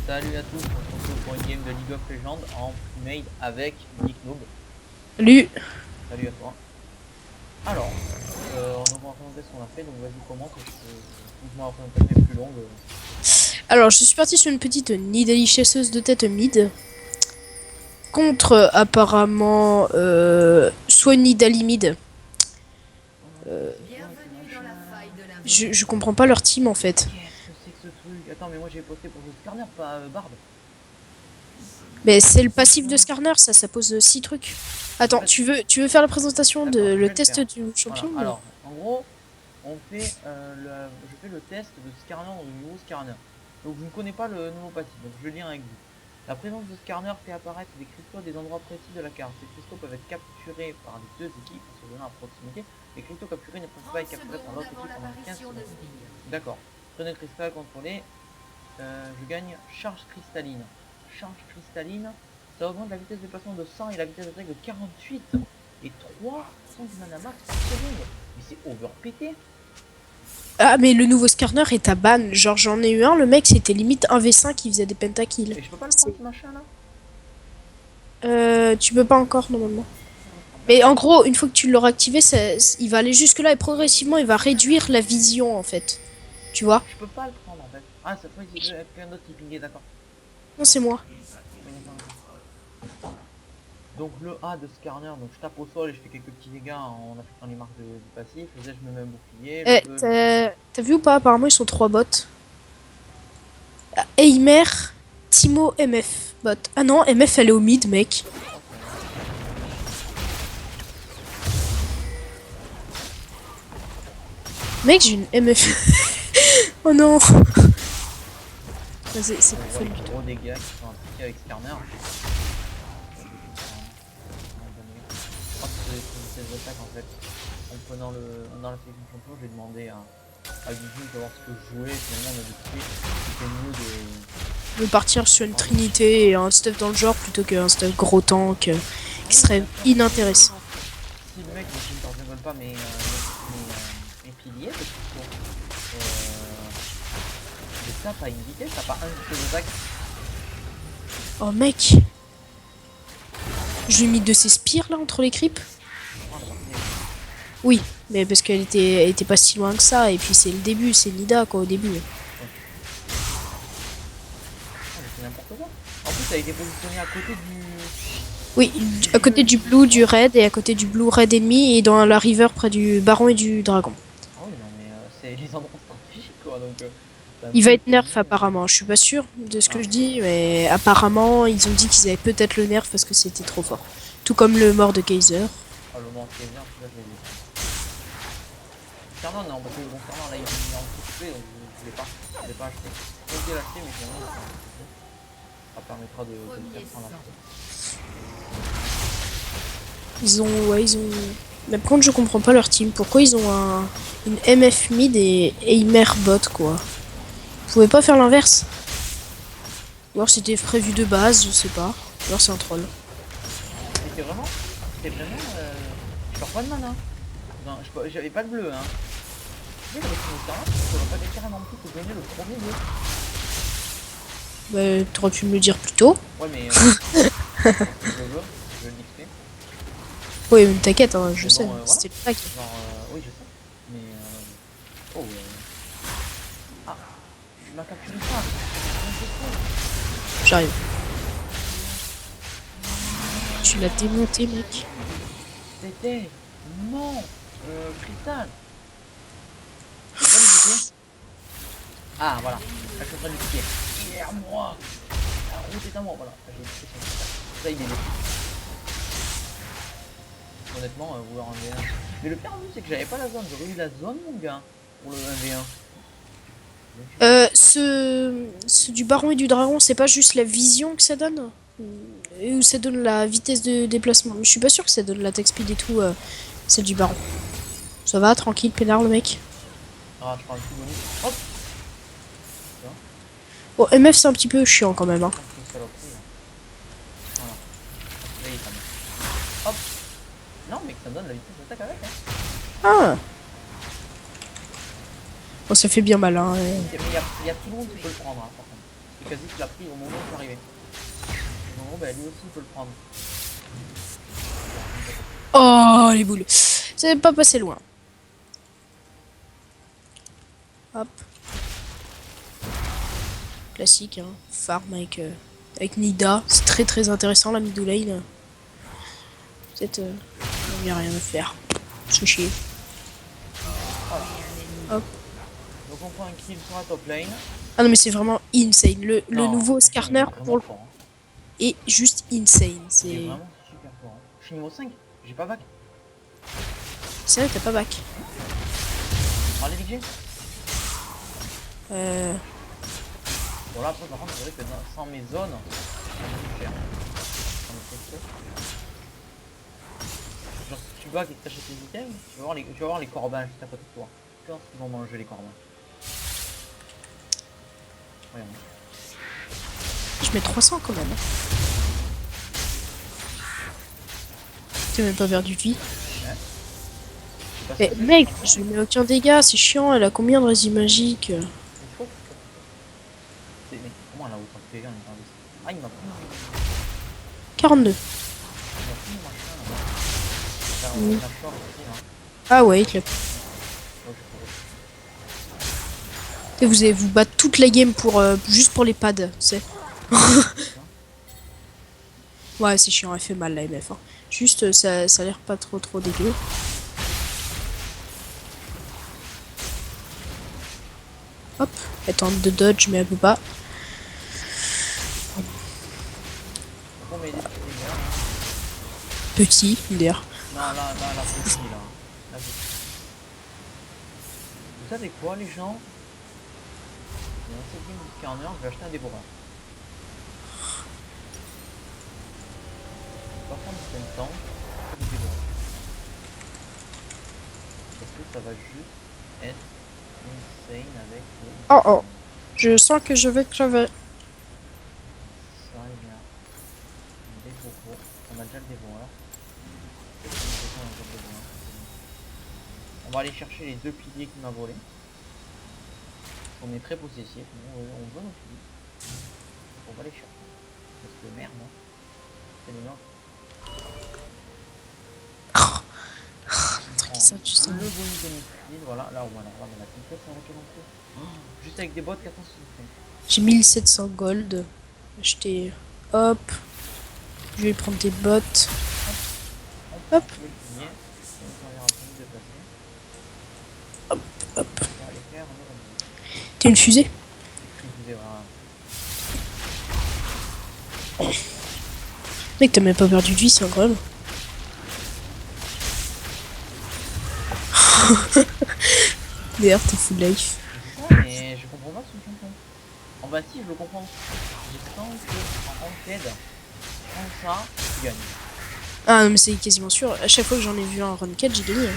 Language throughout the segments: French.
Salut à tous, on se retrouve pour une game de League of Legends en made avec Nick Noob. Salut. Salut à toi. Alors, on va raconter ce qu'on a fait, donc vas-y commence, dites-moi la présentation est plus longue. Alors, je suis parti sur une petite Nidalee chasseuse de tête mid contre apparemment soit une Nidalee mid. Bienvenue dans la faille de la... Je comprends pas leur team en fait. Qu'est-ce que c'est que ce truc? Attends, mais moi j'ai posté pour ce Skarner, pas Bard. Mais c'est le passif de Skarner, ça pose 6 trucs. Attends, tu veux faire la présentation de D'accord, je le vais le test faire. du Voilà, champion alors, en gros, on fait, je fais le test de Skarner ou du nouveau Skarner. Donc je ne connais pas le nouveau passif, donc je vais le lire avec vous. La présence de Skarner fait apparaître des cristaux à des endroits précis de la carte. Ces cristaux peuvent être capturés par les deux équipes en se donnant à proximité. Les cristaux capturés ne peuvent pas être capturés par l'autre équipe pendant 15 secondes. D'accord. Prenez le cristal contrôlé. Je gagne charge cristalline. Charge cristalline, ça augmente la vitesse de déplacement de 100 et la vitesse d'attaque de 48. Et 3% du mana max par seconde. Mais c'est overpété. Ah, mais le nouveau Skarner est à ban. Genre, j'en ai eu un, le mec c'était limite 1v5 qui faisait des pentakills. Et je peux pas le prendre ce machin là. Tu peux pas encore normalement. Ah, Mais d'accord. en gros, une fois que tu l'auras activé, il va aller jusque là et progressivement il va réduire la vision en fait. Tu vois? Je peux pas le prendre en fait. Ah, cette fois il y a quelqu'un d'autre qui pingait, d'accord. Non, c'est moi. Oui, d'accord, d'accord. Donc le A de Skarner, donc je tape au sol et je fais quelques petits dégâts en affectant les marques du passif. Le Z je me mets un bouclier, le Eh, E je... t'as vu ou pas? Apparemment, ils sont 3 bots. Ah, Eimer, Timo, MF. Bot. Ah non, MF elle est au mid, mec. Oh, c'est vrai. Mec, j'ai une MF. Oh non. C'est On pas voit fun les du tout. gros dégâts qui sont appliqués avec Skarner. Je crois que c'est une vitesse d'attaque en fait. En prenant dans la sélection champion, j'ai demandé à Guigui de voir ce que je jouais. Finalement, on a décidé que c'était mieux Je veux partir sur une de... trinité et un stuff dans le genre plutôt qu'un stuff gros tank qui Oui, serait bien sûr. inintéressant. Si le mec ne t'en pas mes piliers, parce que ça, t'as une vitesse, t'as pas un vitesse d'attaque. Oh mec. Je lui ai mis de ces spires là entre les creeps. Oh, la partie, Oui, mais parce elle était pas si loin que ça. Et puis c'est le début, c'est Nida quoi au début. ouais. Oh, mais c'est n'importe quoi. En plus, ça a été positionné à côté Oui, du à bleu côté et du du blue, rouge. du red et à côté du blue red ennemi et dans la river près du baron et du dragon. Ah oui, non, mais c'est les endroits stratégiques quoi, donc c'est un Il peu va être nerf étonné. apparemment, je suis pas sûre de ce que Ah, je dis, mais apparemment ils ont dit qu'ils avaient peut-être le nerf parce que c'était trop fort. Tout comme le mort de Kaiser. ah, le manque est bien, celui-là, je l'ai vu. Concernant, non, parce que concernant, là, il est en coupé, donc je l'ai pas. Je l'ai pas acheté. Je vais l'acheter, mais finalement, il est en coupé. Ça permettra de le faire sans l'acheter. Ils ont. Mais par contre, je comprends pas leur team. Pourquoi ils ont une MF mid et Heimer bot quoi? Vous pouvez pas faire l'inverse? Ou alors c'était prévu de base, je sais pas. Ou alors c'est un troll. C'était vraiment, je perds pas de mana. Non, j'avais pas de bleu, hein. Tu sais, avec mon talent, ça aurait pas été carrément plus que gagner le premier bleu. Bah, t'aurais pu me le dire plus tôt. Ouais, mais parce que je veux l'XP. Oui, mais t'inquiète, hein, je Mais sais. bon, voilà. C'était le pack. Genre, oui, je sais. Mais, oh, ah, il m'a capturé ça. J'arrive. Tu l'as démonté, mec. C'était mon cristal. C'est pas le bouclier. Ah, voilà. Là, je suis en train de piquer. Il est à moi. La route est à moi. Voilà. J'ai piqué son cristal. Ça, il est détruit. Honnêtement, vouloir un V1. Mais le pire en plus, c'est que j'avais pas la zone. J'aurais eu la zone, mon gars, pour le 1v1. Ce du baron et du dragon, c'est pas juste la vision que ça donne? Ou ça donne la vitesse de déplacement? Je suis pas sûr que ça donne l'attaque speed et tout, celle du baron. Ça va, tranquille, peinard le mec. Ah, je prends un petit bonus. Hop. Tu vois. Bon, MF c'est un petit peu chiant quand même, hein. Putain, c'est une saloperie, là. Voilà. Là, il est pas bien. Hop. Non, mais que ça me donne la vitesse d'attaque avec, hein. Ah! Bon, ça fait bien mal, hein. Mais il y a tout le monde qui peut le prendre, hein, par contre. quasi qu'il l'a pris au moment où je suis arrivé. En gros, bah, lui aussi il peut le prendre. Oh, les boules. C'est pas passé loin. Hop. Classique, hein. Farm avec Nida. C'est très très intéressant la middle lane. Peut-être il n'y a rien à faire. C'est chier. Voilà. Hop. Donc on prend un kill sur la top lane. Ah non mais c'est vraiment insane. Le Non, nouveau franchement, Skarner il est vraiment pour fort. Hein. est juste insane. Il est C'est vraiment super fort. Hein. Je suis niveau 5, j'ai pas back. vrai, t'as pas back. Allez, VG. Euh... Bon, là, après, par contre, c'est vrai que sans mes zones, ça me cher. Sans mes textos. Genre, si tu back et que t'achètes les items, tu vas voir les corbins juste à côté de toi. Tu vois ce qu'ils vont manger, les corbins. Voyons. Je mets 300 quand même. T'as même pas perdu de vie. Ouais. Mais mec, je lui mets aucun dégât, c'est chiant. Elle a combien de résine magique? Mais comment elle a autant de dégâts en étant investi? Ah, il m'a pris. 42. Il m'a pris mon machin là. Faire Oui. la short aussi là. Ah ouais, il l'a. Ouais, je pourrais. Et vous allez vous battre toute la game pour juste pour les pads, c'est. Ouais, c'est chiant, elle fait mal la MF. Hein. Juste, ça a l'air pas trop dégueu. Hop, elle tente de dodge, mais elle peut pas. Faut m'aider sur les gars. Petit, d'ailleurs. Non, là, petit là. Là, petit. Vous savez quoi, les gens? Dans cette game du Skarner, je vais acheter un dévoreur. Par contre, c'est un tank, c'est du dévoreur. Parce que ça va juste être insane avec le. Oh oh, je sens que je vais crever. Ça, il y a un dévoreur. On a déjà le dévoreur. On va aller chercher les deux piliers qu'il m'a volé. On est très possessif, on veut nos piliers. On va les chercher. Parce que merde, hein. C'est les nôtres. Ça, tu sais. Le bonus de missile, voilà, là on a la complète sans retour en cours. Juste avec des bots 465. J'ai 1700 gold. Acheter. Hop. Je vais prendre des bottes. On Hop. prend le pilier. Et on s'en ira plus déplacer. Hop. On va aller faire un autre. T'es une fusée? Excusez, voilà. Mec, t'as même pas perdu de vie, c'est incroyable. D'ailleurs, t'es full life. C'est ça, mais je comprends pas ce champion. En bas si, je le comprends. Je sens que en ranked, sans ça, tu gagnes. Ah non, mais c'est quasiment sûr. À chaque fois que j'en ai vu un run 4, j'ai gagné. Hein.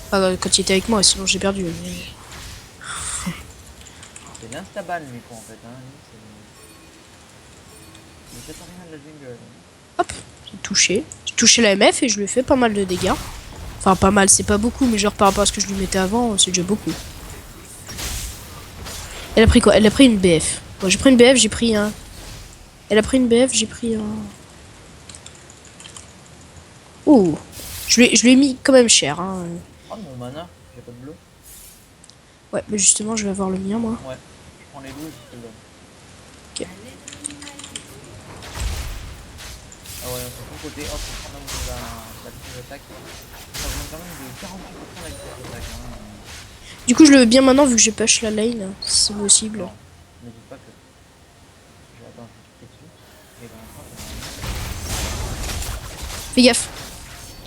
Enfin, quand il était avec moi, sinon j'ai perdu. Mais... C'est l'instaban lui quoi en fait. Hein. C'est le Katarina de la jungle. Hop, j'ai touché. J'ai touché la MF et je lui ai fait pas mal de dégâts. Enfin, pas mal, c'est pas beaucoup, mais genre par rapport à ce que je lui mettais avant, c'est déjà beaucoup. Elle a pris quoi? Elle a pris une BF. Bon, j'ai pris une BF, j'ai pris un... Elle a pris une BF, j'ai pris un... Ouh. Je lui ai mis quand même cher. Hein. Oh mon mana, j'ai pas de bleu. Ouais, mais justement, je vais avoir le mien, moi. Ouais, je prends les loups et je te le donne. Ok. Ah ouais, sur ton côté, hop, on prend là où la vitesse d'attaque. Ça augmente quand même de 48% la vitesse d'attaque. Hein. Du coup, je le veux bien maintenant, vu que j'ai push la lane, si c'est possible. Non, n'hésite pas que. Je vais attendre, je vais cliquer dessus. Et dans l'instant, Fais gaffe.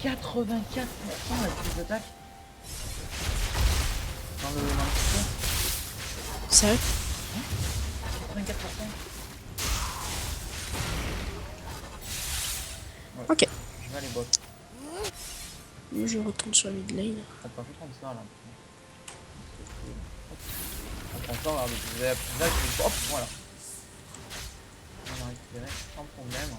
84% la vitesse d'attaque dans le tuto. Sérieux? 84%. Ouais. Ok. Je vais aller bot. Je retourne sur la mid lane. On peut juste prendre ça là. On prend ça, regarde, là je vais hop, voilà. On a récupéré sans problème.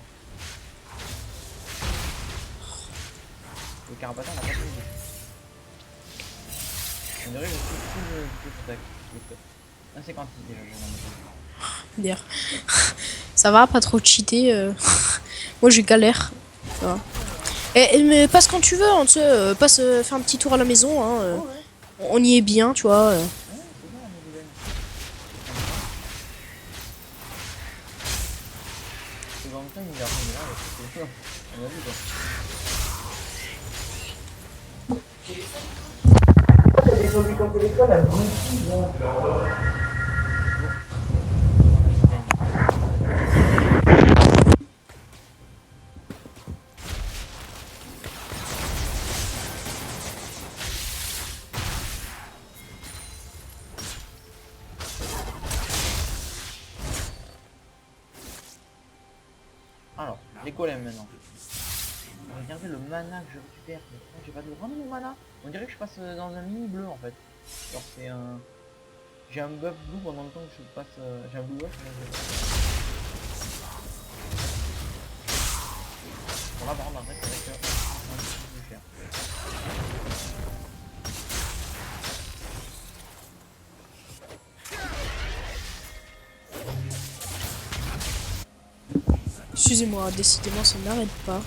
Le carapace on n'a pas fait. On dirait que je suis tout le stack. 1,56 déjà, j'ai dans mes D'ailleurs. Ça va, pas trop cheater. Moi, j'ai galère. Ça va. Mais passe quand tu veux, hein, tu sais, passe faire un petit tour à la maison. Hein, Ouais, ouais. on y est bien, tu vois. Ouais, c'est bon, Angoulême. Comme ça. C'est dans le temps, il est revenu là, c'est ça. On a vu quoi. Les produits comme téléphone, elle brûle bon. Bon, on a fait gagner. Alors, les golems maintenant. On va regarder le mana que je récupère. Mais pourquoi j'ai pas de rendre mon mana? On dirait que je passe dans un mini bleu en fait. Genre c'est un... J'ai un buff blue pendant le temps que je passe... J'ai un blue buff, mais Bon là par contre, après c'est vrai que... C'est un petit peu plus cher. Excusez-moi, décidément, ça n'arrête pas.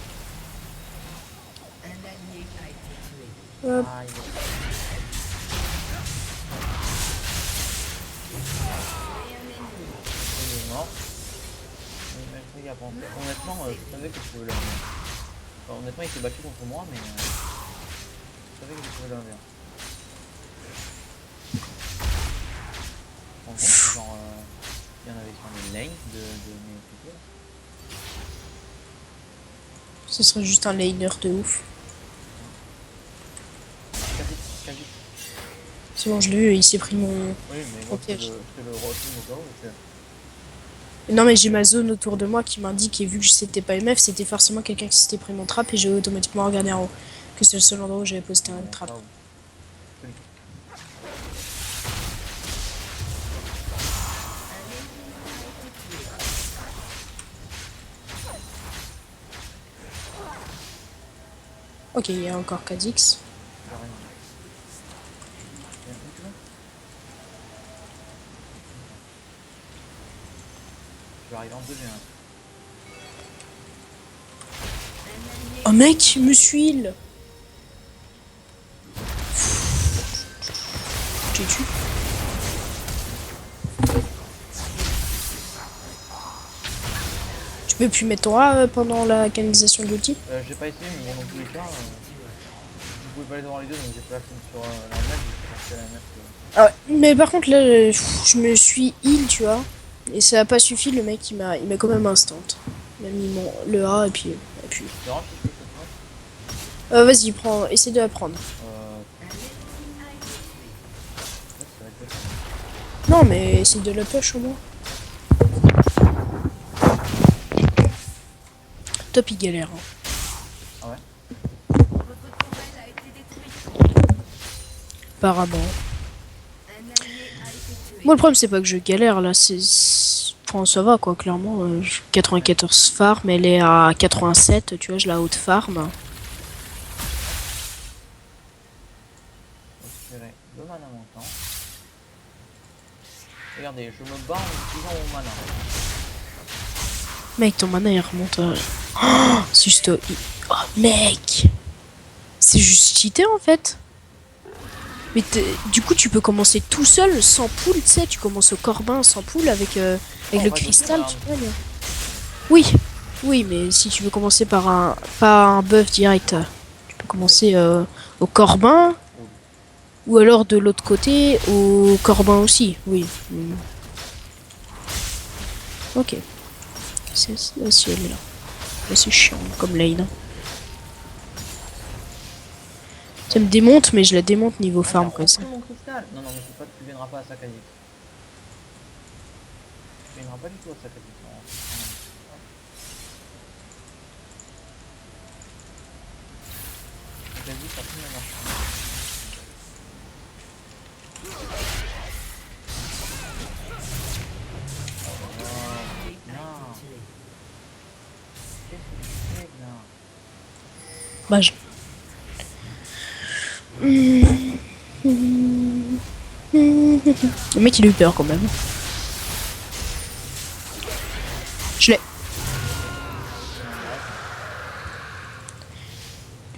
Hop. Ah, il est mort. Mais il a pensé. Honnêtement, je savais que je pouvais l'enlever. Enfin, honnêtement, il s'est battu contre moi, mais je savais que je pouvais l'enlever. En compte, genre, il y en avait sur les lanes de mes tutos. Ce serait juste un laner de ouf. Quasi, quasi. C'est bon, je l'ai eu, il s'est pris mon Oui, mais moi je te piège. le retourne au cas où. Non, mais j'ai ma zone autour de moi qui m'indique, et vu que c'était pas MF, c'était forcément quelqu'un qui s'était pris mon trap, et j'ai automatiquement regardé en haut. Que c'est le seul endroit où j'avais posté un trap. Ok, il y a encore Kha'Zix. Je vais arriver en 2v1. Oh mec, me suis-il? J'ai tué. Tu peux plus mettre ton A pendant la canalisation de l'outil? J'ai pas essayé, mais bon, dans tous les cas, vous pouvez pas les avoir les deux, donc j'ai pas la flemme sur la map, j'ai passé à la map. Ah ouais, mais par contre là, je me suis heal, tu vois. Et ça a pas suffi, le mec il m'a quand même instant. Il m'a mis le A et puis. C'est grave si je fais cette map. Vas-y, prends, essaie de la prendre. Ouais, ça va être bête. Non, mais essaie de la push au moins. Top, il galère. Hein. Ah ouais? Apparemment. Moi, le problème, c'est pas que je galère là, c'est. Enfin, ça va quoi, clairement. 94 farm, elle est à 87, tu vois, je la haute farm. Récupérer le mana montant. Regardez, je me bats en utilisant mon mana. Mec, ton mana il remonte à. Oh, c'est juste. Oh, mec! C'est juste cheaté en fait. Mais du coup, tu peux commencer tout seul, sans pool, tu sais. Tu commences au corbin, sans pool, avec le cristal, tu vois. Oui, oui, mais si tu veux commencer par pas un buff direct, tu peux commencer au corbin, ou alors de l'autre côté, au corbin aussi, oui. Ok. Si elle est là. Mais c'est chiant comme lane. Ça me démonte, mais je la démonte niveau farm comme ça. Mon cristal. Non, non, mais c'est pas, tu viendras pas à Sakai. Tu viendras pas du tout à Sakai. Sakai, ça finit la marche. Bah, le mec il a eu peur quand même.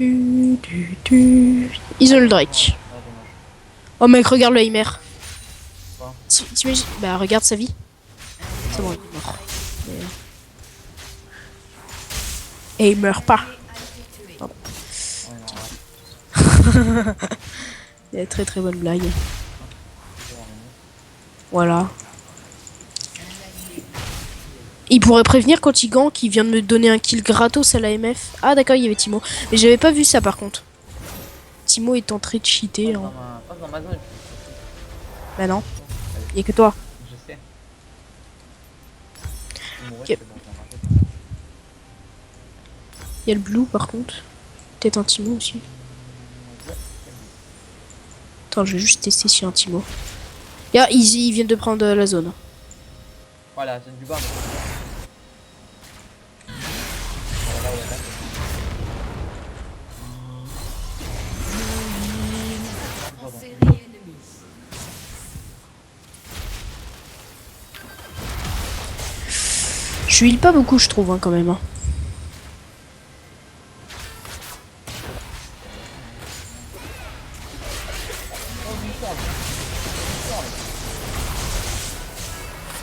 Ils ont le Drake. Ah, dommage. Oh mec, regarde le Heimer. Quoi? T'imagines? Bah regarde sa vie. Ah C'est bon, ouais. il est mort. Et il meurt pas. Ouais, non, arrête. C'est très très bonne blague. C'est bon, Voilà. Il pourrait prévenir quand il gank qu'il vient de me donner un kill gratos à la MF. Ah d'accord, il y avait Timo. Mais j'avais pas vu ça par contre. Timo est en train de cheater. Hein. Passe dans ma zone. Bah non, Allez, il y a que toi. je sais. Il mourrait, Ok. c'est bon, j'en rachète. Il y a le blue par contre. Peut-être un Timo aussi. Ouais. Attends, je vais juste tester si y a un Timo. Là, ils viennent de prendre la zone. Voilà, c'est du bas. Voilà, ouais, là, Je heal pas beaucoup, je trouve, hein, quand même. Hein. oh, du sort, du sort, là.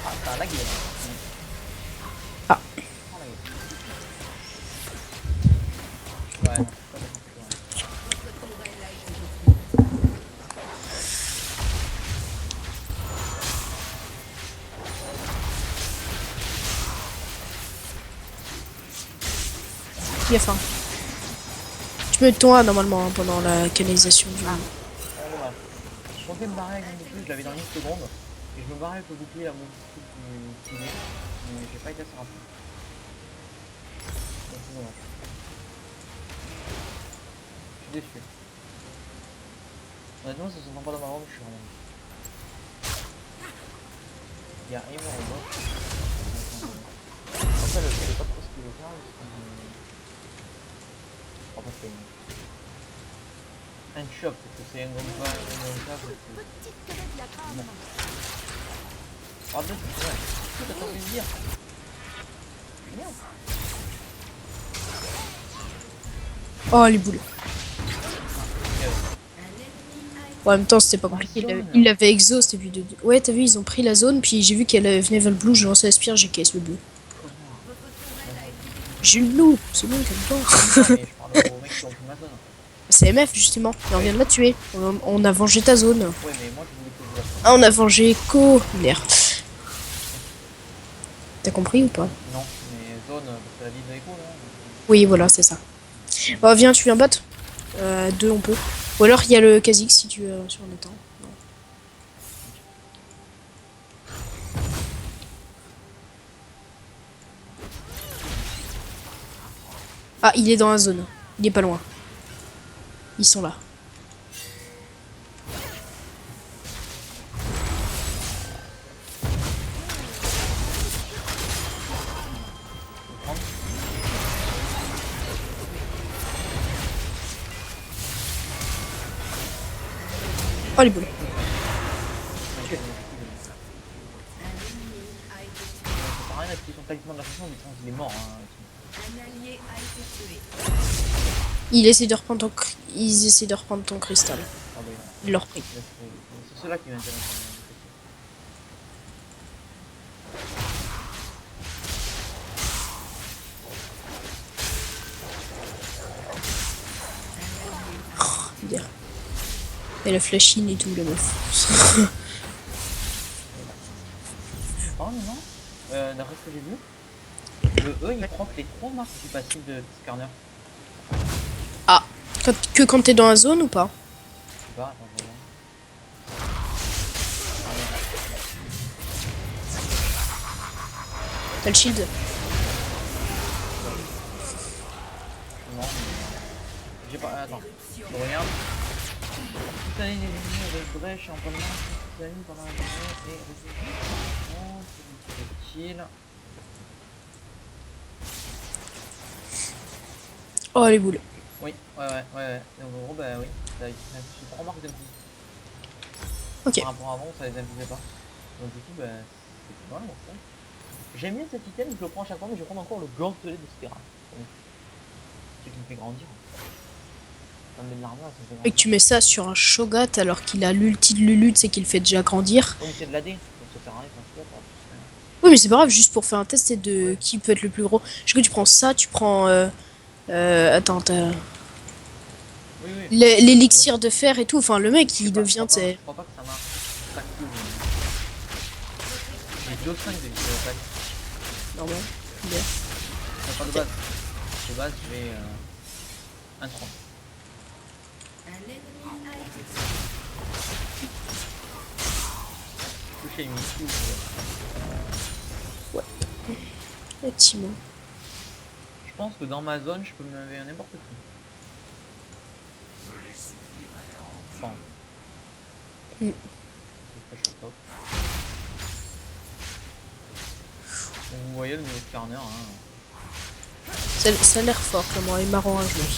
Ah, ça a lagué, là. Ah. Oh, lagué. Ouais, non, pas d'accord, c'est vrai. Il a faim. Tu mets ton A normalement hein, pendant la canalisation du. Oh, dommage. Je comptais me barrer avec mon bouclier, je l'avais dans une seconde. Et je me barrais avec le bouclier à mon truc qui est. Mais j'ai pas été assez rapide. Donc c'est dommage. Je suis déçu. Honnêtement, ça se sent pas dans ma robe, je suis vraiment. Il y a rien en bas. Après, je sais pas trop ce qu'il veut faire. Je crois pas que c'est un chop, parce que c'est un gomba, parce que. Bon. Pardon, c'est vrai. Qu'est-ce que t'as envie de dire? Merde. Oh les boules. Ouais, en même temps, c'était pas compliqué. Il l'avait exhaust et puis de. Ouais, t'as vu, ils ont pris la zone, puis j'ai vu qu'elle venait vers le blue, j'ai lancé l'aspire, j'ai caisse le blue. J'ai eu le blue, c'est bon, calme-toi. Mais je parle aux mecs qui ont pris ma zone. C'est MF justement, et on vient de la tuer. On a vengé ta zone. Ouais, mais moi je voulais que je la fasse. Ah, on a vengé Ko. Merde. T'as compris ou pas? Non, mais zone, parce que la ville de Echo là. Oui, voilà, c'est ça. Bah, viens, tu viens battre. Deux, on peut. Ou alors, il y a le Kha'Zix si tu veux sur un étang. Non. Ah, il est dans la zone. Il est pas loin. Ils sont là. Oh, les boules. Ça sert à rien d'appuyer sur le talisman de la façon, mais sinon il est mort. Hein. Ils essaient de reprendre ton, ils essaient de reprendre ton cristal. Ah bah non. Ils l'ont repris. C'est cela qui m'intéresse. Dire. Et la flashine et tout, la meuf. Oh non, non. D'après ce que j'ai vu, le E il prend les 3 marques du passif de Skarner. Ah, quand t'es dans la zone ou pas? Je sais pas, attends, je regarde. T'as le shield. Non, j'ai pas. Attends, je regarde. Toute l'année, les ennemis avec brèche en plein de main, toute l'année pendant la journée et kill. Oh, les boules. Oui, ouais. Donc en gros, bah oui, ça a 3 marques d'un coup. Ok. Par rapport à avant, ça les infusait pas. Donc du coup, bah c'est pas mal ça. J'aime bien cet item, je le prends à chaque fois, mais je prends encore le gantelet de Spera. Ce qui me fait grandir. Ça me met de l'armure, ça me fait Et que grandir. tu mets ça sur un Shogat alors qu'il a l'ulti de Lulu, c'est qu'il fait déjà grandir. Oh, mais c'est de l'AD, donc ça sert à rien quand tu vois, Oui, mais c'est pas grave, juste pour faire un test, c'est de ouais. qui peut être le plus gros. Je sais que tu prends ça, tu prends. Attends, t'as Oui, oui. Ouais. l'élixir de fer et tout. Enfin, le mec, Je sais il pas, devient, tu je sais. crois pas que ça marche. Ça que j'ai 2,5 d'attaque. Normal. Bien. Enfin, pas de base. De base, je vais 1,30. Toucher les Mewtwo. Ouais. Effectivement. Je pense que dans ma zone, je peux me lever à n'importe qui. Je pense. Mm. C'est très top. Donc, vous voyez le niveau de Skarner. Hein. Ça a l'air fort, comment il est marrant à jouer.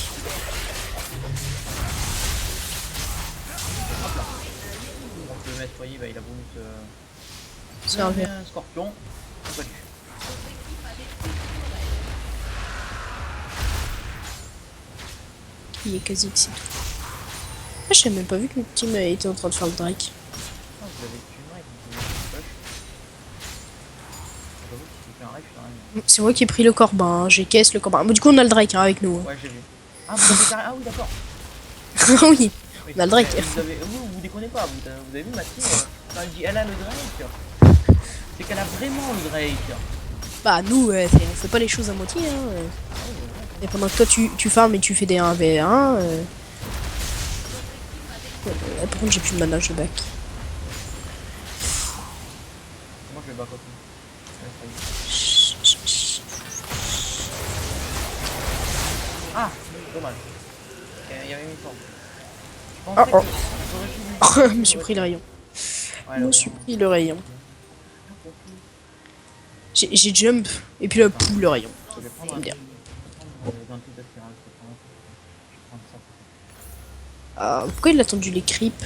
Hop là. Donc le maître, voyez, bah, il a voulu se... C'est un verre. un scorpion. Pas du. Il est quasi que c'est tout. Ah, j'ai même pas vu que le team était en train de faire le Drake. Ah, vous avez tué une règle, vous avez fait un push. J'avoue que si tu fais un règle, je fais rien. C'est moi qui ai pris le Corbin, hein. J'ai caisse le Corbin. Bon, du coup, on a le Drake hein, avec nous. Hein. Ouais, j'ai vu. Ah, vous avez carré. Ah oui, d'accord. Ah oui, Oui. on a le Drake. Vous avez... vous déconnez pas. Vous avez vu ma team quand elle dit elle a le Drake, c'est qu'elle a vraiment le Drake. Bah, nous, on fait pas les choses à moitié. Hein. Et pendant que toi, tu farmes et tu fais des 1v1. Par contre, j'ai plus de mana, je back. Moi, je vais back up. Ah, dommage. Il y avait une forme. Je pensais que j'aurais pu lui... Je me suis pris le rayon. Ouais, Je le me suis rayon. pris le rayon. J'ai jump et puis là, pouf, le rayon. Je vais prendre J'aime bien. dans le truc d'aspirage. Je vais prendre ça. Ah, pourquoi il a attendu les creeps?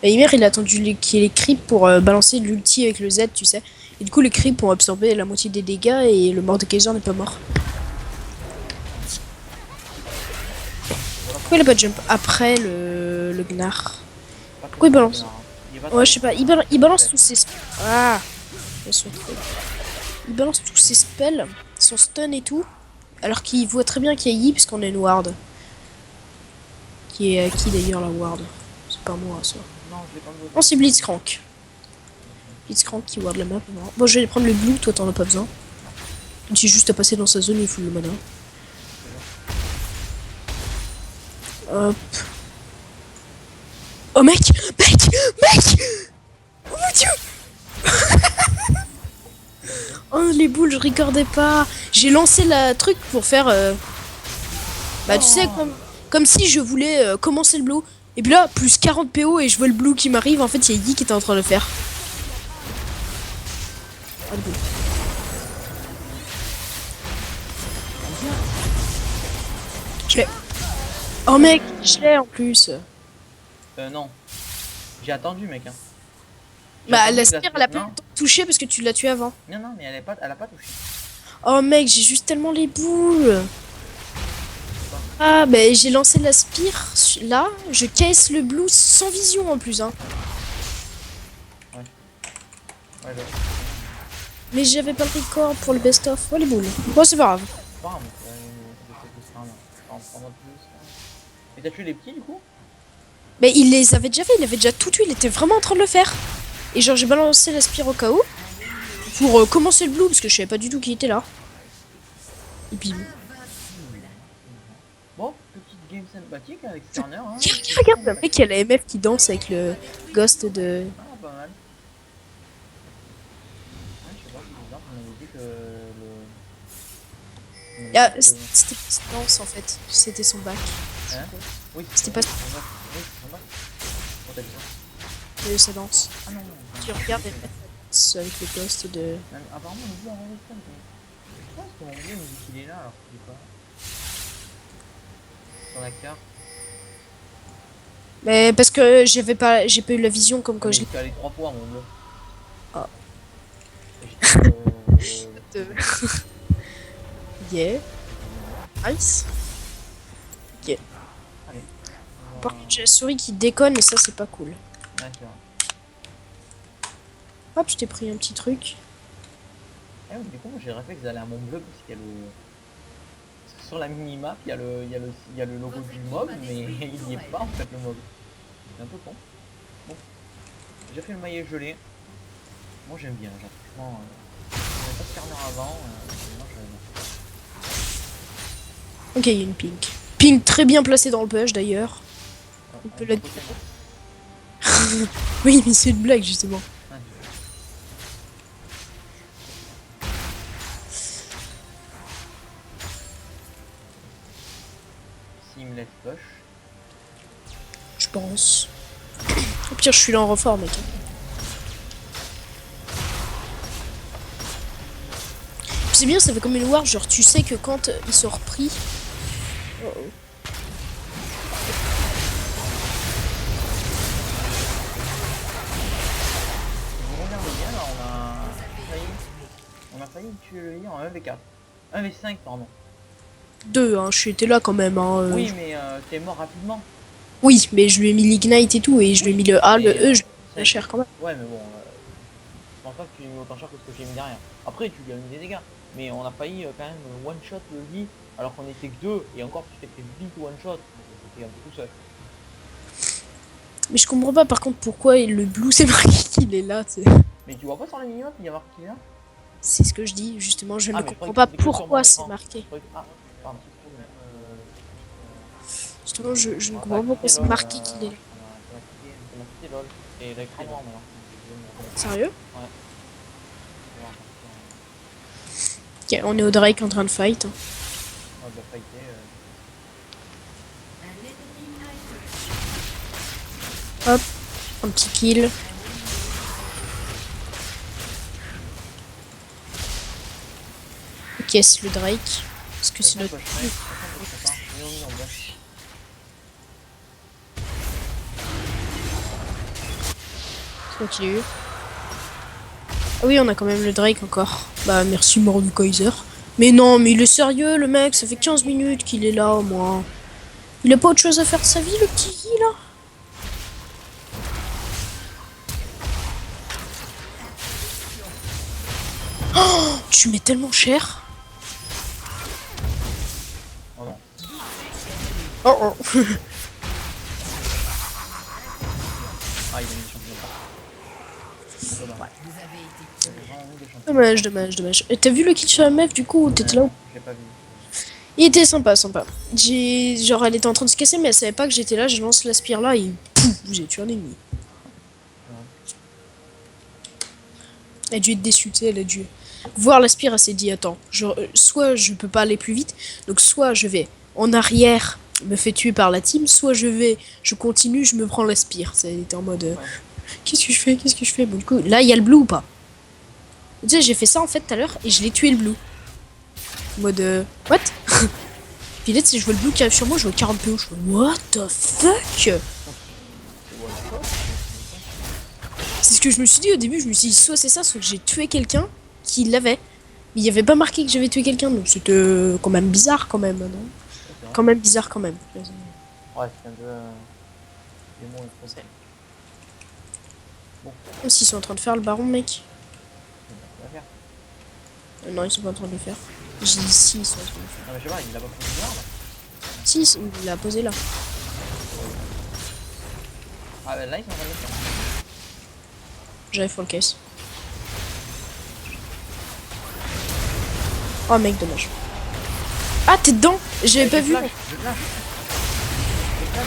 Himer, il a attendu qu'il y ait les creeps pour balancer l'ulti avec le Z, tu sais. Et du coup, les creeps ont absorbé la moitié des dégâts et le Mordekaiser n'est pas mort. Pourquoi il a pas de jump après le Gnar? Pourquoi il balance? Ouais, je sais pas, il balance tous ses... Ah, ils sont trop... Il balance tous ses spells, son stun et tout, alors qu'il voit très bien qu'il y a Yi, puisqu'on a une ward. Qui est qui d'ailleurs la ward? C'est pas moi, ça. Non, c'est Blitzcrank. Blitzcrank qui ward la map. Bon, je vais prendre le blue, toi t'en as pas besoin. J'ai juste à passer dans sa zone, il faut le mana. Hop. Oh mec! Oh mon dieu! Oh les boules, je regardais pas. J'ai lancé la truc pour faire... Bah tu sais, comme si je voulais commencer le blue. Et puis là, plus 40 PO et je vois le blue qui m'arrive. En fait, il y a Yi qui était en train de le faire. Oh, le blue. Je l'ai. Oh mec, je l'ai en plus. Non. J'ai attendu, mec. Hein. Bah la spire, elle a pas touché parce que tu l'as tué avant. Non, non, mais elle a pas touché. Oh mec, j'ai juste tellement les boules. Ah bah j'ai lancé la spire là, je caisse le blue sans vision en plus hein. Ouais. Ouais, mais j'avais pas le record pour le best of. Oh les boules. Bon c'est pas grave. Et t'as tué les petits du coup? Mais il les avait déjà fait, il avait déjà tout tué, il était vraiment en train de le faire. Et genre j'ai balancé la spire au cas où. Pour commencer le blue parce que je savais pas du tout qui était là. Et puis... Bon, petite game sympathique avec Skarner. Hein. Regarde le mec, il y a la MF qui danse avec le ghost de... Ah, pas mal. Ouais, je sais pas, c'est bizarre, on avait dit que le... Ah, c'était pas son danse en fait, c'était son bac. Hein? Oui, c'était pas son bac. Oui, son bac. Quand t'as dit ça? Sa danse. Ah non, non. Tu regardes elle danse avec le ghost de... Apparemment, on dit en Redstone. Je pense qu'on dit qu'il est là alors qu'il est pas. Sur la carte. Mais parce que j'ai pas eu la vision comme quand je l'ai... J'étais allé 3 fois mon bleu. Ah. J'étais Yeah. Nice. Ok. Allez. Par contre, j'ai la souris qui déconne et ça, c'est pas cool. Ouais, c'est vrai. Hop, je t'ai pris un petit truc. Eh oui, du coup, moi j'ai le réflexe d'aller à mon bleu parce qu'il y a le. Parce que sur la mini-map, il y a le logo du mob, mais il n'y est pas en fait le mob. C'est un peu con. Bon, j'ai fait le maillet gelé. Moi j'aime bien, genre franchement. J'avais pas de carnet avant. Moi j'aime bien. Ok, il y a une pink. Pink très bien placée dans le push d'ailleurs. On peut la... Oui, mais c'est une blague justement. Ouais. S'il me laisse push. Je pense. Au pire, je suis là en renfort, mec. Puis c'est bien, ça fait comme une war, genre tu sais que quand il sort pris. Oh oh. Vous regardez bien là, on a failli tuer le lit en 1v4. 1v5 pardon. 2, hein, je été là quand même. Hein, Oui mais t'es mort rapidement. Oui, mais je lui ai mis l'ignite et tout, et je lui ai mis le A, le E, je lui ai cher quand même. Ouais mais bon, je pense pas que tu l'aies mis autant cher que ce que j'ai mis derrière. Après tu lui as mis des dégâts, mais on a failli quand même one shot le lit alors qu'on était que deux, et encore tu t'es fait vite one shot, c'était un peu tout seul. Mais je comprends pas par contre pourquoi le blue c'est marqué qu'il est là, tu sais. Mais tu vois pas sur la minimap, il y a marqué qu'il est là. C'est ce que je dis, justement, je ne mais comprends je pas croyais que c'était que sur mon pourquoi c'est écran. marqué. Ah, pardon. Justement, je ne On comprends pas va pourquoi quitter c'est LOL, marqué qu'il est là. on a quitté LOL. Et là, écrit noir maintenant. Sérieux? Ouais. Ok, on est au Drake en train de fight. On va fighter. Hop, un petit kill. Ok, c'est le Drake. Est-ce que c'est notre... C'est moi qui l'ai eu. Ah oui, on a quand même le Drake encore. Bah merci Mordekaiser. Mais non, mais il est sérieux le mec, ça fait 15 minutes qu'il est là au moins. Il a pas autre chose à faire de sa vie le petit là? Oh, tu mets tellement cher. Oh non. Oh oh. Ah, il a mis champion. Dommage, dommage, dommage. Et t'as vu le kill sur la meuf du coup? T'étais là? Je l'ai pas vu. Il était sympa, sympa. Genre, elle était en train de se casser, mais elle savait pas que j'étais là. Je lance l'aspire là et pouf, j'ai tué un ennemi. Elle a dû être déçue, tu sais, elle a dû voir l'aspire, elle s'est dit, attends, soit je peux pas aller plus vite, donc soit je vais en arrière, me fait tuer par la team, soit je continue, je me prends l'aspire. Ça était en mode, qu'est-ce que je fais, qu'est-ce que je fais? Bon, du coup, là, il y a le blue ou pas? Tu sais, j'ai fait ça en fait tout à l'heure et je l'ai tué le blue. En mode, what? Puis là, tu sais, je vois le blue qui arrive sur moi, je vois 40 PO, je fais, what the fuck? C'est ce que je me suis dit au début, je me suis dit, soit c'est ça, soit que j'ai tué quelqu'un qui l'avait. Mais il n'y avait pas marqué que j'avais tué quelqu'un, donc c'était quand même bizarre quand même, non? Quand même bizarre quand même. Ouais, c'est un peu... les mots est trop. Bon. Même s'ils sont en train de faire le baron, mec. On va faire. Non, ils sont pas en train de le faire. J'ai dit si, ils sont en train de le faire. Non mais je sais pas, il a pas pris le là. Si, il l'a posé là. Ah bah là ils sont en train de le faire. J'avais full case. Oh mec, dommage. Ah, t'es dedans? J'avais pas vu. Je flash. Je flash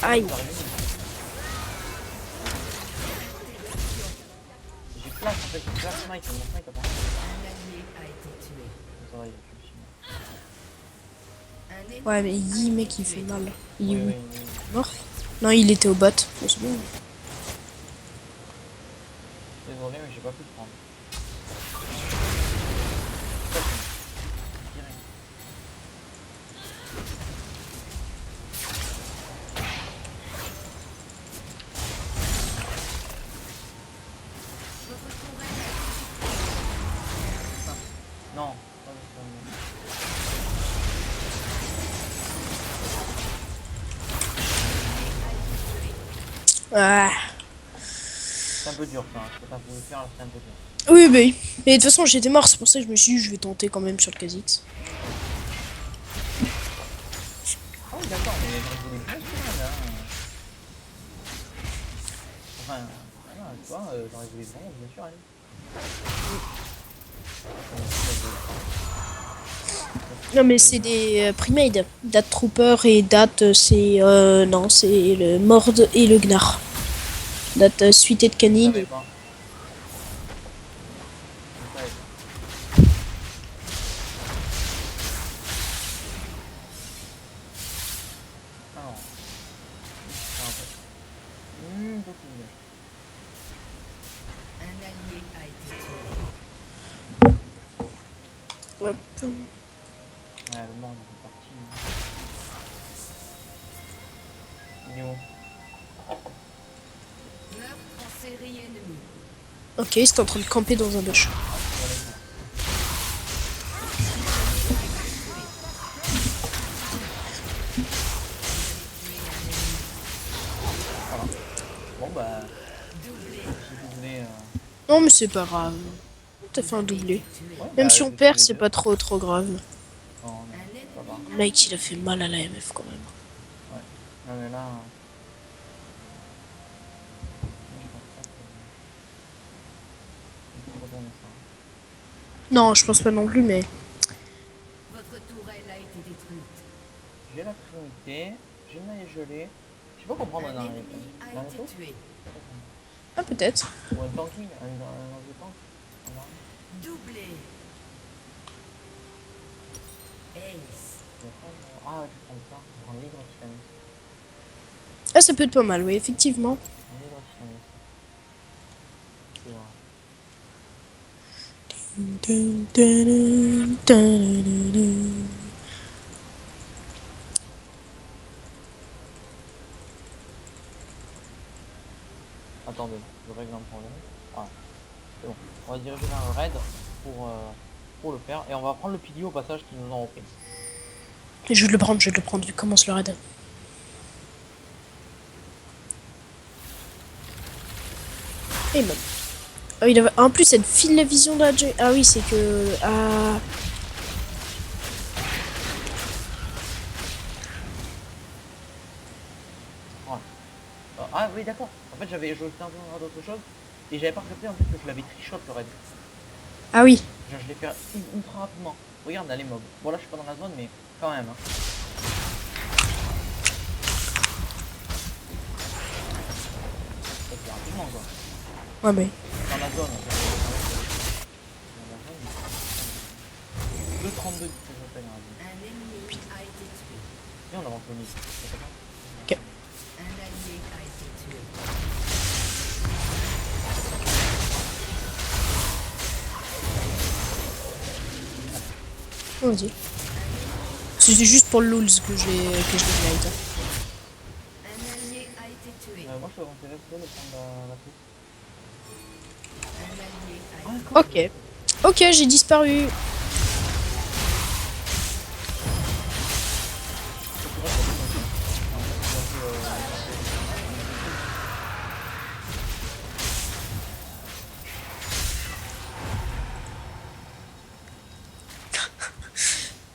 pour... Aïe. J'ai flash en fait, j'ai flash smite, mon smite a pas. Ça va, il a tué. Ouais, mais Yi, mec, il fait mal. Il est Oui, où? oui, oui. Mort? Non, il était au bot. Oh, c'est bon. Désolé, mais j'ai pas pu le prendre. Non, pas Ah. C'est un peu dur ça, hein. Ce que t'as voulu faire, c'est un peu dur. Oui, bah oui. Mais de toute façon, j'étais mort, c'est pour ça que je me suis dit, je vais tenter quand même sur le Kha'Zix. Ah oui, d'accord, mais j'aurais voulu bien sûr, là. Enfin, voilà, tu vois, j'aurais voulu vraiment bien sûr aller. Non, mais c'est des pre-made. Date Trooper et Date, c'est. Non, c'est le Mord et le Gnar. Date suité de Je canine. savais pas. Je savais pas. Alors, qu'est-ce que ça en fait? Beaucoup mieux. Un allié a été tué. Hop. Ouais, le monde est parti. Il est où? Meurtre en série ennemie. Ok, c'est en train de camper dans un bush. Ah, je vois les gens. Voilà. Bon bah, j'ai doublé. Non, mais c'est pas grave. T'as fait un doublé. Ouais, Même bah, si on j'ai fait perd, les c'est deux. pas trop grave. Non, non, c'est pas grave. Mec, il a fait mal à la MF quand même. Ouais. Non, mais là, je pense pas que. Il faut retourner ça. Non, je pense pas non plus, mais. Votre tourelle a été détruite. J'ai la priorité, j'ai le maillet gelé. Je sais pas comprendre Un dans ennemi a les été tours. tué. Ah, peut-être. Ou un tanking, un lance de tank. En arrière. Doublé. Ace. Je vais prendre. Ah, je vais prendre ça. Je vais prendre l'hydre titanis. Ah, ça peut être pas mal, oui, effectivement. L'hydre titanis. C'est vrai. Attendez, je règle un problème. Voilà, c'est bon. On va se diriger vers le raid pour le faire. Et on va prendre le pilier au passage qui nous ont repris. Je vais le prendre, je vais le prendre, vu commence le raid. Et même. Ah, il avait... En plus, elle file la vision de la Ah oui, c'est que. Ah. Voilà. Ah oui, d'accord. En fait, j'avais joué un peu à d'autres choses. Et j'avais pas capté en fait que je l'avais trichot le raid. Ah oui. Genre, je l'ai fait ultra rapidement. Regarde là les mobs. Bon, là, je suis pas dans la zone, mais quand même. Hein. Ça fait rapidement, quoi. Ouais, mais. Dans la zone. Dans la zone. 2,32 du coup, je m'appelle un Un ennemi a été tué. Et on avance le mid. Ok. Un allié a été tué. Oh, vas-y. C'est juste pour le lulz que je l'ai glide. Un allié a été tué. Moi, je te conseillerais plutôt de prendre la pousse. Un allié a Ah, été quoi? Ok. Ok, j'ai disparu.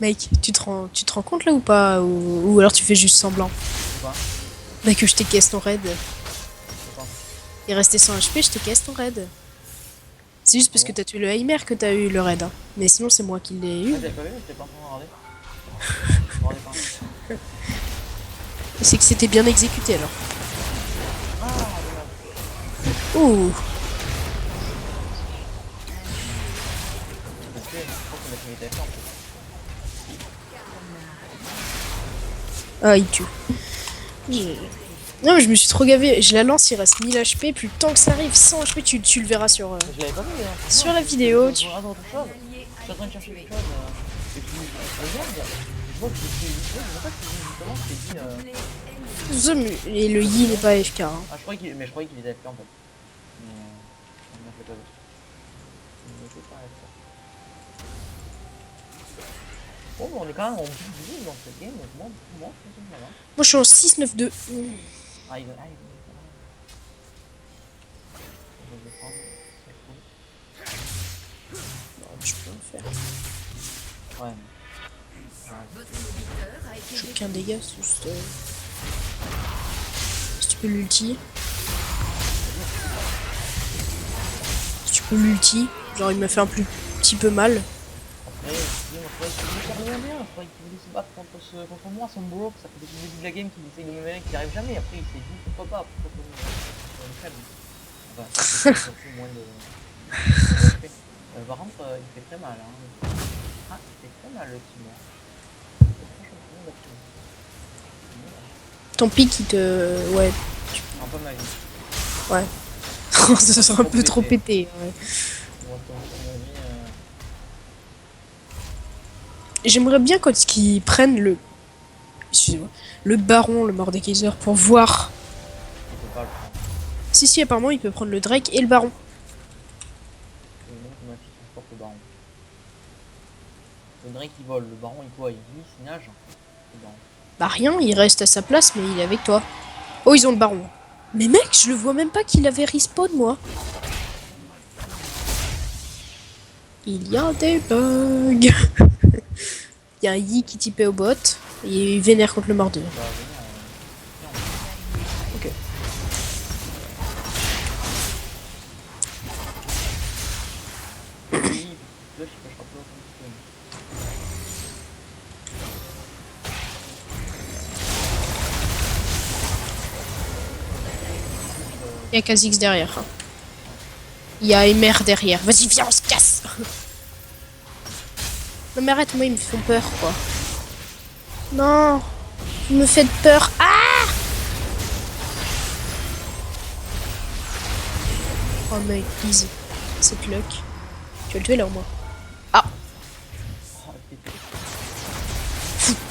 Mec, tu te rends compte là ou pas ou alors tu fais juste semblant? Quoi? Bah que je t'ai caisse ton raid. C'est pas. Il restait 100 HP, je t'ai caisse ton raid. C'est juste parce Ah que bon? t'as tué le Heimer que t'as eu le raid. Hein. Mais sinon c'est moi qui l'ai eu. Ah, j'avais pas vu, mais j'étais pas en train de regarder. Je me rendais pas. C'est que c'était bien exécuté alors. Ah, dommage. Ouh. Je l'ai tué, mais je crois qu'on a fini TF1 en fait. Ah, il tue. Je- Non, mais je me suis trop gavé. Je la lance, il reste 1000 HP. Plus le temps que ça arrive, 100 HP, tu le verras sur. Mais je l'avais pas vu, hein. Sur Non, la vidéo, Je tu- regarde autre chose. allié Je suis en a train de été chercher tué. quelque chose. Et puis, je regarde. Je vois que c'est une chose. Je sais pas si justement, je t'ai dit. Doublé ennemi. Tout ça, mais- Et le Yi n'est pas AFK. Hein. Ah, mais je croyais qu'il était AFK en fait. Mais on a fait pas vu. Il était pas AFK. Bon, mais on est quand même en plus dans cette game, donc moi, je pense que ça va. Moi, je suis en 6-9-2. Ah, il va. prendre. C'est cool. Non, je peux le faire. Ouais. J'arrête. Votre serviteur a été Je fais détruit. aucun dégât, c'est juste. Si tu peux l'ulti. Si tu peux l'ulti. Genre, il m'a fait un petit peu mal. Après, je dis, moi, je croyais qu'il voulait bien. Je croyais qu'il voulait se battre contre moi, son broke. Ça fait depuis le début de la game qu'il essaye de me mener, qu'il n'y arrive jamais. Après, il s'est dit, pourquoi pas, pourquoi pas me faire enfin, c'est surtout moins de respect. Par contre, il fait très mal. Hein. Ah, il fait très mal le team. Hein. Franchement, c'est bon, Ton pic, il te. Ouais. un peu ma vie. Ouais. Ça sera un peu trop pété. Ouais. Moi, ton avis, J'aimerais bien quand ils prennent le. Excusez-moi. Le baron, le Mordekaiser, pour voir. il peut pas le prendre. Si, apparemment, il peut prendre le Drake et le baron. C'est le nom qui m'a fait qui porte le baron. Le Drake il vole, le baron il quoi? Il glisse, il nage. Le baron. Bah, rien, il reste à sa place, mais il est avec toi. Oh, ils ont le baron. Mais mec, je le vois même pas qu'il avait respawn, moi. Il y a des bugs. Il y a un Yi qui typait au bot. Et il vénère contre le Mordeur. Bah, venir, Ok. oui, là je sais pas, je crois pas comme ça. Il y a Kha'Zix derrière. Il y a Emer derrière. Vas-y, viens, on se casse. Non mais arrête, moi ils me font peur, quoi. Non, vous me faites peur. Ah! Oh mec, please. Cette luck. Tu vas le tuer là au moins. Ah, Oh, t'es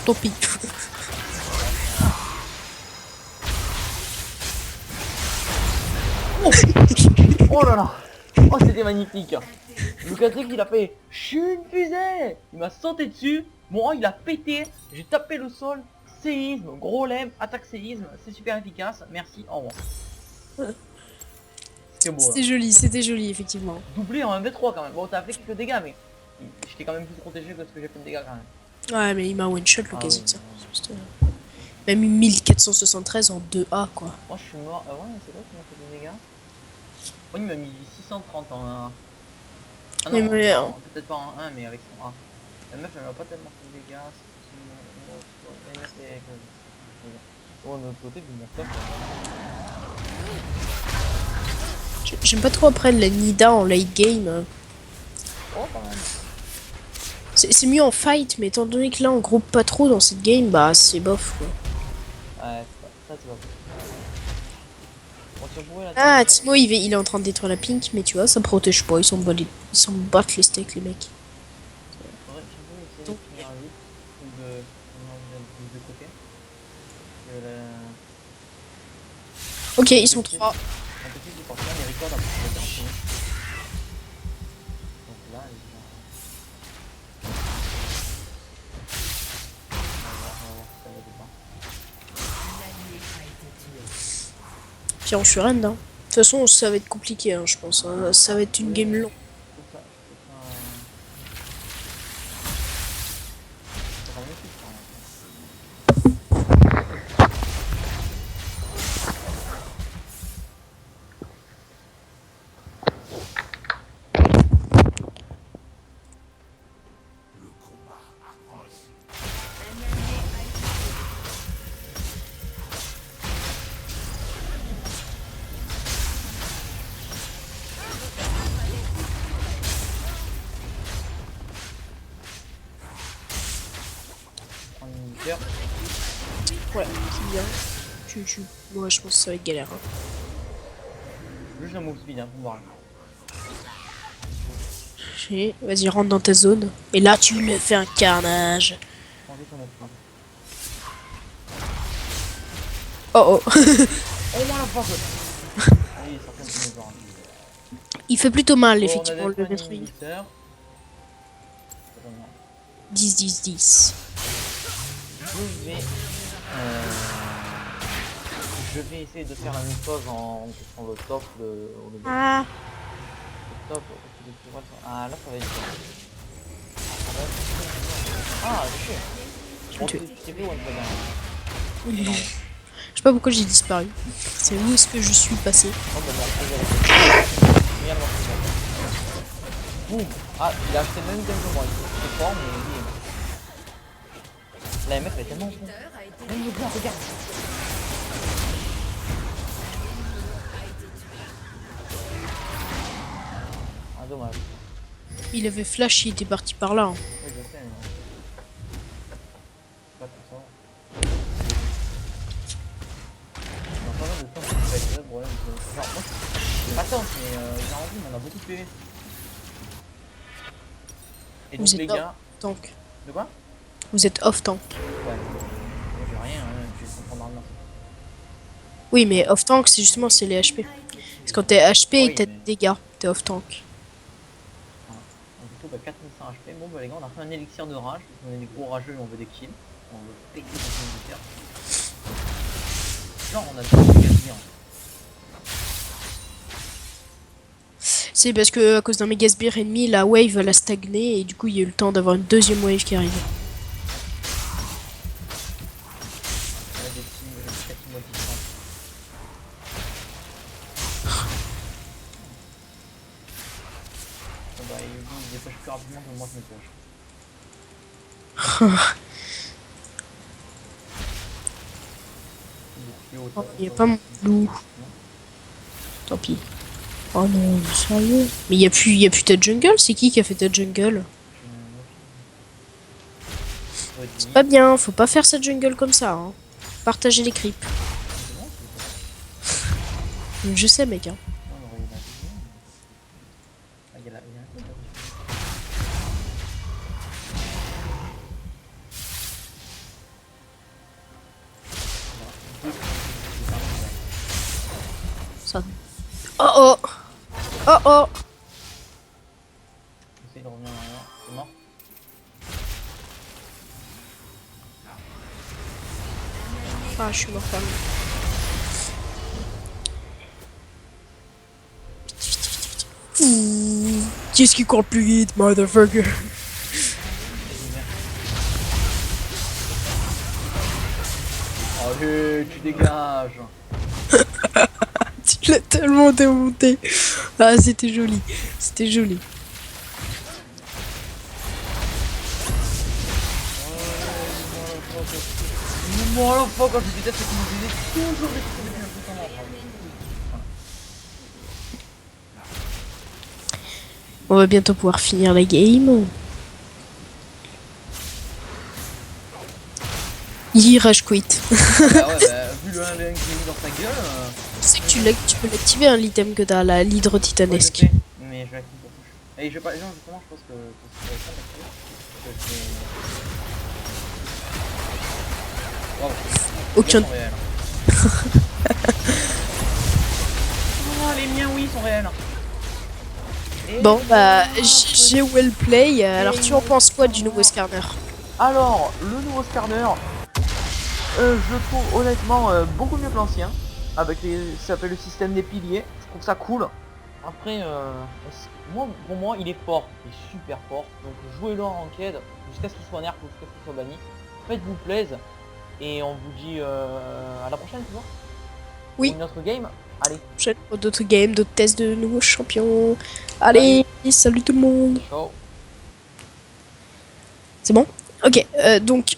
tant pis. oh là là. Oh c'était magnifique. Lukatrick il a fait je suis une fusée. Il m'a sauté dessus. Mon rang il a pété. J'ai tapé le sol. Séisme, gros lem, attaque séisme. C'est super efficace. Merci, au revoir. C'était beau. C'était joli, effectivement. Doublé en 1v3 quand même. Bon t'as fait quelques dégâts mais j'étais quand même plus protégé que ce que j'ai fait de dégâts quand même. Ouais, mais il m'a one shot le Ah Kha'Zix. oui, Hein. Juste, même 1473 en 2A, quoi. moi je suis mort. Ouais c'est vrai qu'il m'a fait des dégâts. Moi il m'a mis 630 en 1. Ah Mais non, ouais, non, peut-être pas en 1 mais avec son A. La meuf elle m'a pas tellement fait de dégâts. Oh de l'autre côté du mon top. J'aime pas trop après la Nida en late game. Oh quand même. C'est mieux en fight, mais étant donné que là on groupe pas trop dans cette game, bah c'est bof, quoi. Ouais ça tu vois. Bon si on pouvait la Ah, tenir, Timo il est en train de détruire la pink, mais tu vois, ça protège pas, ils s'en battent les steaks, les mecs. faudrait si on pouvait essayer de finir vite. Ou de côté. Que la... Ok, ils sont 3. Un petit qui porte bien les records après qu'il a été enchaîné. Donc là il va... On va voir si ça va ou pas. Un allié a été tué. Puis on surrend, hein. De toute façon, ça va être compliqué, hein, je pense. Hein. Ça va être une game longue. C'est ça, c'est pas magnifique quand même. Un allié a été tué. Prendre une liqueur. Ouais, qui vient. Moi, je pense que ça va être galère. Hein. Juste un move speed hein, pour voir. Vas-y, rentre dans ta zone. Et là, tu me fais un carnage. Changer son move speed. Oh oh. Oh moi la force. Oui, certains de mes bords. Il fait plutôt mal, Bon, effectivement, on a le des points détruire. d'inhibiteur. 10, 10, 10. Je vais Je vais essayer de faire la même chose en poussant le top, Ah, le top, ah là ça va être bien. Ah, bah, ah, je sais. Bon, tué. tu t'es fait one shot, hein. je Non. sais pas pourquoi j'ai disparu. C'est où est-ce que je suis passé? Oh bah non, désolé. Regarde moi, boum. Ah, il a acheté le même item que moi, il est fort, mais il est... La MF est tellement con. Leader a été Même le gars, regarde. Ah, dommage. Il avait flash, il était parti par là. Hein. Oui, je sais, mais... Pas tout ça. Non, pas mal de temps, c'est pas le problème. Genre, moi, j'ai pas tente, mais j'ai envie, mais on a beaucoup de PV. Et donc, Vous les êtes gars... tank. De quoi? Vous êtes off tank. Ouais. Moi, j'ai rien, hein, je vais comprendre rien. Oui, mais off tank, c'est justement c'est les HP. Parce que quand t'es HP et Oui, que t'as mais... des dégâts, t'es off tank. Voilà. Donc, du coup, bah, 4100 HP. Bon, bah, les gars, on a fait un élixir de rage. Parce qu'on est des gros rageux et on veut des kills. On veut péter les militaires. Genre, on a deux dégâts de bien. C'est parce que à cause d'un méga sbire ennemi, la wave elle a stagné et du coup il y a eu le temps d'avoir une deuxième wave qui arrive. On a des teams, des 4 teams différents. Bon, bah, il se dépêche plus rapidement que moi je me dépêche. Oh, il y a pas mon loup. Tant pis. Oh non, sérieux? Mais il y a plus ta jungle? C'est qui a fait ta jungle? C'est pas bien, faut pas faire cette jungle comme ça. Hein. Partager les creeps. Je sais mec. Hein. Ça... Oh oh! Oh oh! Essaye de revenir en arrière, c'est mort. Ah, je suis mort quand même. Ouh, qu'est-ce qui court plus vite, motherfucker? Allez, tu dégages! Tu l'as tellement démonté. Ah, c'était joli. C'était joli. Moi la fois quand je déteste ce qui nous disait toujours des trucs depuis un peu de temps. On va bientôt pouvoir finir la game. Rage quit. Ah ouais, bah, vu le 1 que j'ai mis dans ta gueule. Tu sais que tu peux l'activer un l'item que t'as, la l'hydre Ouais, je titanesque. sais, mais je l'active pour touche. Et je vais pas. Non, justement, je pense que c'est pas d'activer. Parce que c'est. Waouh! Aucun. Ils sont réels. Oh, les miens, oui, ils sont réels. Et Bon, bah, j'ai well play. Alors, tu en penses quoi du nouveau Skarner? alors, le nouveau Skarner, je le trouve honnêtement beaucoup mieux que l'ancien. Avec les, ça s'appelle le système des piliers. Je trouve ça cool. Après, moi, pour moi, il est fort. Il est super fort. Donc, jouez-le en ranked jusqu'à ce qu'il soit nerf ou jusqu'à ce qu'il soit banni. Faites-vous plaisir. Et on vous dit à la prochaine, tu vois? Oui. Pour une autre game. Allez, D'autres games, d'autres tests de nouveaux champions. Allez, salut tout le monde. ciao. C'est bon? Ok, donc